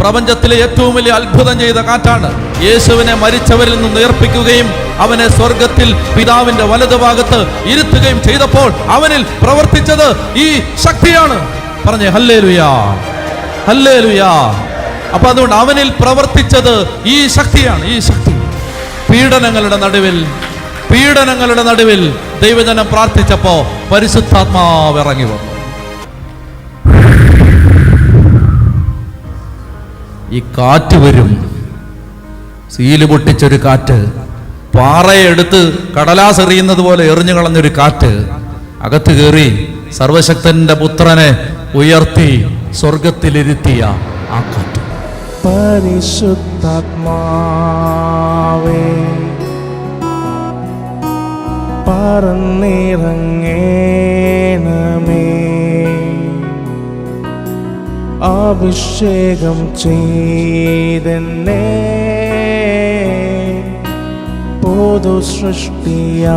പ്രപഞ്ചത്തിലെ ഏറ്റവും വലിയ അത്ഭുതം ചെയ്ത കാറ്റാണ്. യേശുവിനെ മരിച്ചവരിൽ നിന്ന് ഉയർപ്പിക്കുകയും അവനെ സ്വർഗത്തിൽ പിതാവിന്റെ വലതുഭാഗത്ത് ഇരുത്തുകയും ചെയ്തപ്പോൾ അവനിൽ പ്രവർത്തിച്ചത് ഈ ശക്തിയാണ്. പറഞ്ഞേ ഹല്ലേലൂയാ, ഹല്ലേലൂയാ. അപ്പൊ അതുകൊണ്ട് അവനിൽ പ്രവർത്തിച്ചത് ഈ ശക്തിയാണ്. ഈ ശക്തി പീഡനങ്ങളുടെ നടുവിൽ ദൈവജനം പ്രാർത്ഥിച്ചപ്പോ പരിശുദ്ധാത്മാവ് ഇറങ്ങി വന്നു. ഈ കാറ്റ് വരും, സീല് പൊട്ടിച്ചൊരു കാറ്റ്, പാറയെ എടുത്ത് കടലാസ് എറിയുന്നത് പോലെ എറിഞ്ഞു കളഞ്ഞൊരു കാറ്റ് അകത്ത് കയറി സർവശക്തന്റെ പുത്രനെ ഉയർത്തി സ്വർഗത്തിലിരുത്തിയ ആ കാറ്റ്. പരിശുദ്ധാത്മാവേ പറന്നിറങ്ങേണമേ, അഭിഷേകം ചെയ്തെന്നെ പുതു സൃഷ്ടിയാക്കണേ.